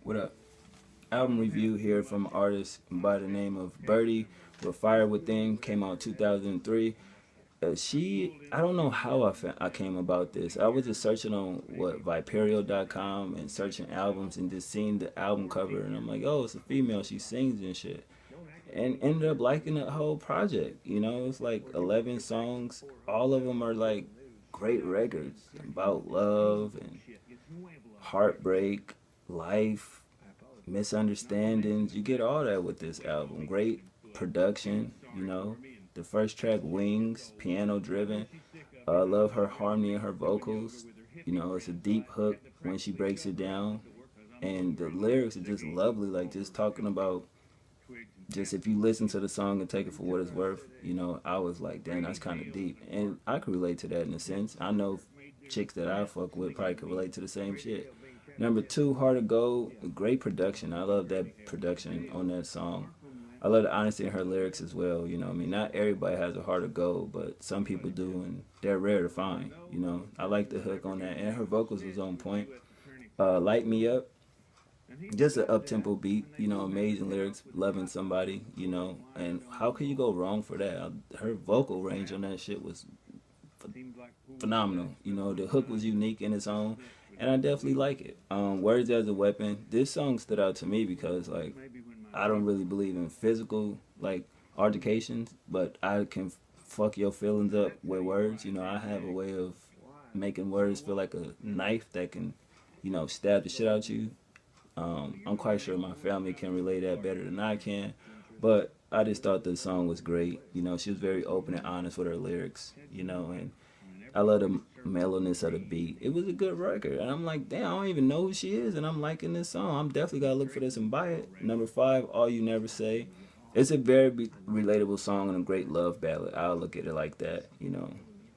What up? Album review here from an artist by the name of Birdy with Fire Within. Came out 2003. I don't know how I came about this. I was just searching on Viperio.com and searching albums and just seeing the album cover. And I'm like, oh, it's a female. She sings and shit. And ended up liking the whole project. You know, it's like 11 songs. All of them are like great records about love and heartbreak, life, misunderstandings. You get all that with this album. Great production, you know. The first track, Wings, piano driven. I love her harmony and her vocals. You know, it's a deep hook when she breaks it down. And the lyrics are just lovely, like just talking about, just if you listen to the song and take it for what it's worth, you know, I was like, damn, that's kind of deep. And I could relate to that in a sense. I know chicks that I fuck with probably could relate to the same shit. Number two, Heart of Gold, great production. I love that production on that song. I love the honesty in her lyrics as well. You know, I mean, not everybody has a heart of gold, but some people do, and they're rare to find. You know, I like the hook on that, and her vocals was on point. Light Me Up, just an up-tempo beat. You know, amazing lyrics, loving somebody. You know, and how can you go wrong for that? Her vocal range on that shit was phenomenal. You know, the hook was unique in its own, and I definitely like it. Words as a Weapon. This song stood out to me because like I don't really believe in physical like altercations, but I can fuck your feelings up with words. You know, I have a way of making words feel like a knife that can, you know, stab the shit out you. I'm quite sure my family can relay that better than I can, but I just thought the song was great. You know, she was very open and honest with her lyrics. You know, and I love the mellowness of the beat. It was a good record. And I'm like, damn, I don't even know who she is. And I'm liking this song. I'm definitely got to look for this and buy it. Number five, All You Never Say. It's a very relatable song and a great love ballad. I'll look at it like that, you know.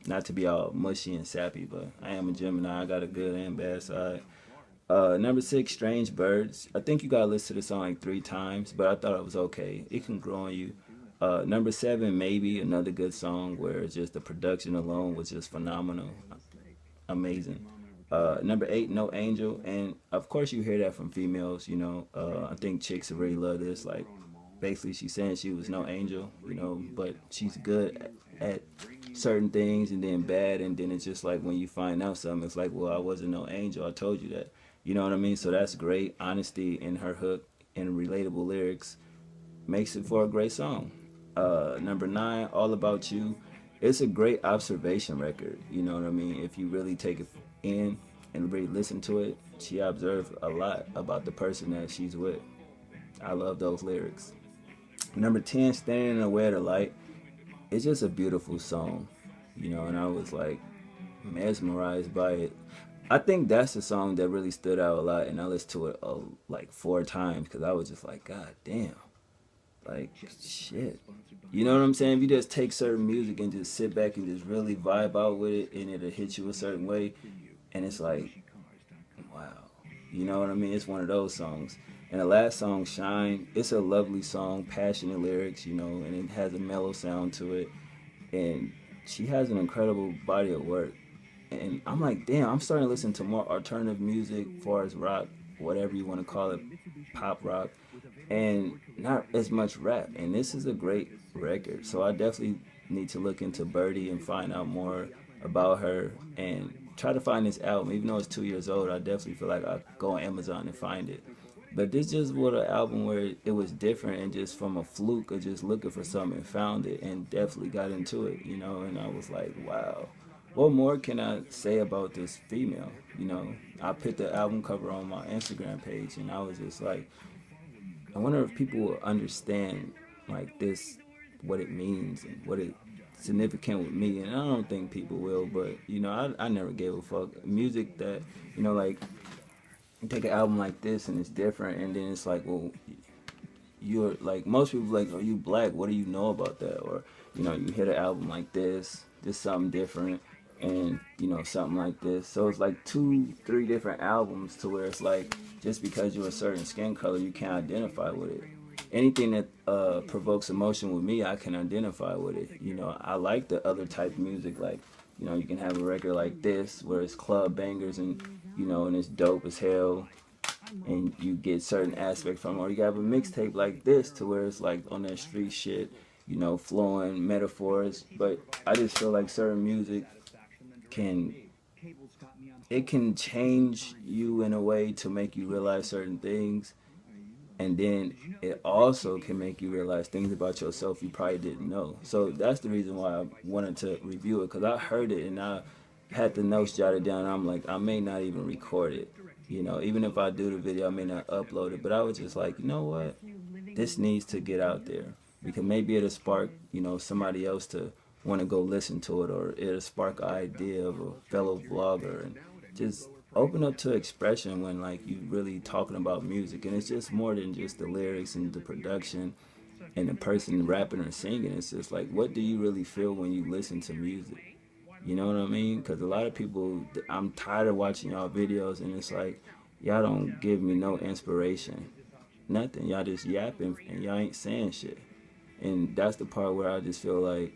Not to be all mushy and sappy, but I am a Gemini. I got a good and bad side. Number six, Strange Birds. I think you got to listen to the song like 3 times, but I thought it was okay. It can grow on you. Number seven, Maybe, another good song where it's just the production alone was just phenomenal, amazing. Number eight, No Angel, and of course you hear that from females. You know, I think chicks really love this. Like, basically she's saying she was no angel, you know, but she's good at certain things and then bad, and then it's just like when you find out something, it's like, well, I wasn't no angel. I told you that. You know what I mean? So that's great. Honesty in her hook and relatable lyrics makes it for a great song. Number nine, All About You. It's a great observation record. You know what I mean? If you really take it in and really listen to it, she observed a lot about the person that she's with. I love those lyrics. Number 10, Standing in the Way of the Light. It's just a beautiful song, you know, and I was like mesmerized by it. I think that's the song that really stood out a lot, and I listened to it like 4 times because I was just like, God damn, like shit. You know what I'm saying? If you just take certain music and just sit back and just really vibe out with it, and it'll hit you a certain way, and it's like, wow. You know what I mean? It's one of those songs. And the last song, Shine, it's a lovely song, passionate lyrics, you know, and it has a mellow sound to it. And she has an incredible body of work. And I'm like, damn, I'm starting to listen to more alternative music, as far as rock, whatever you want to call it, pop rock, and not as much rap. And this is a great record. So I definitely need to look into Birdy and find out more about her and try to find this album. Even though it's 2 years old, I definitely feel like I'll go on Amazon and find it. But this just was an album where it was different, and just from a fluke of just looking for something and found it and definitely got into it, you know, and I was like, wow. What more can I say about this female? You know, I put the album cover on my Instagram page, and I was just like, I wonder if people will understand like this, what it means and what it significant with me. And I don't think people will, but you know, I never gave a fuck. Music that, you know, like you take an album like this and it's different, and then it's like, well, you're like, most people like, are you black? What do you know about that? Or, you know, you hit an album like this, just something different, and you know, something like this. So it's like 2 3 different albums to where it's like, just because you're a certain skin color, you can't identify with it. Anything that provokes emotion with me, I can identify with it. You know, I like the other type of music, like, you know, you can have a record like this where it's club bangers and, you know, and it's dope as hell. and you get certain aspects from it. Or you have a mixtape like this to where it's like on that street shit, you know, flowing metaphors. But I just feel like certain music can, it can change you in a way to make you realize certain things, and then it also can make you realize things about yourself you probably didn't know. So that's the reason why I wanted to review it, because I heard it and I had the notes jotted down. I'm like, I may not even record it, you know, even if I do the video, I may not upload it. But I was just like, you know what, this needs to get out there, because maybe it'll spark, you know, somebody else to want to go listen to it, or it'll spark an idea of a fellow vlogger, and just open up to expression when like you really talking about music. And it's just more than just the lyrics and the production and the person rapping or singing. It's just like, what do you really feel when you listen to music? You know what I mean? Because a lot of people, I'm tired of watching y'all videos and it's like, y'all don't give me no inspiration, nothing. Y'all just yapping and y'all ain't saying shit. And that's the part where I just feel like,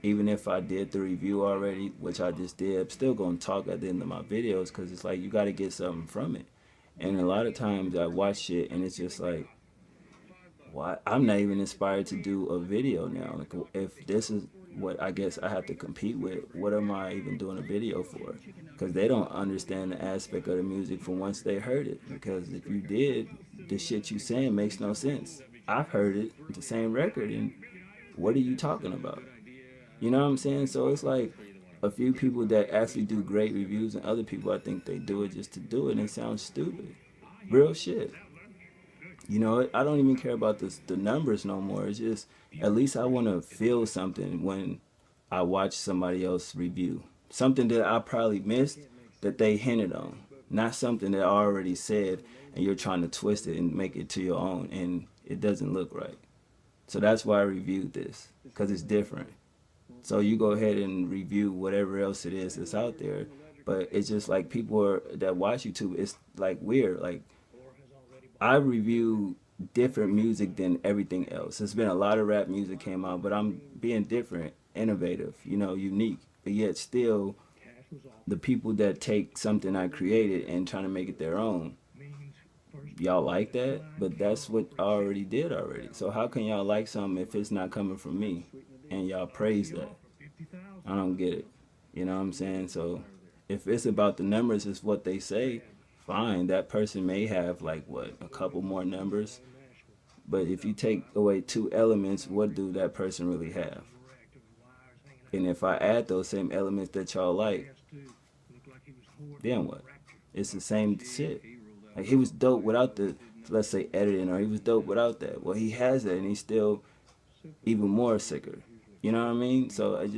even if I did the review already, which I just did, I'm still going to talk at the end of my videos, because it's like you got to get something from it. And a lot of times I watch shit and it's just like, why? I'm not even inspired to do a video now. Like, if this is what I guess I have to compete with, what am I even doing a video for? Because they don't understand the aspect of the music from once they heard it. Because if you did, the shit you saying makes no sense. I've heard it, the same record, and what are you talking about? You know what I'm saying? So it's like a few people that actually do great reviews, and other people, I think they do it just to do it, and it sounds stupid. Real shit. You know, I don't even care about the numbers no more. It's just, at least I want to feel something when I watch somebody else review. Something that I probably missed that they hinted on. Not something that I already said and you're trying to twist it and make it to your own, and it doesn't look right. So that's why I reviewed this, because it's different. So you go ahead and review whatever else it is that's out there. But it's just like people that watch YouTube, it's like weird. Like, I review different music than everything else. There's been a lot of rap music came out, but I'm being different, innovative, you know, unique. But yet still, the people that take something I created and trying to make it their own, y'all like that? But that's what I already did already. So how can y'all like something if it's not coming from me and y'all praise that? I don't get it. You know what I'm saying? So if it's about the numbers, is what they say, fine. That person may have like what, a couple more numbers. But if you take away two elements, what do that person really have? And if I add those same elements that y'all like, then what? It's the same shit. Like, he was dope without the, let's say, editing, or he was dope without that. Well, he has that, and he's still even more sicker. You know what I mean? So I just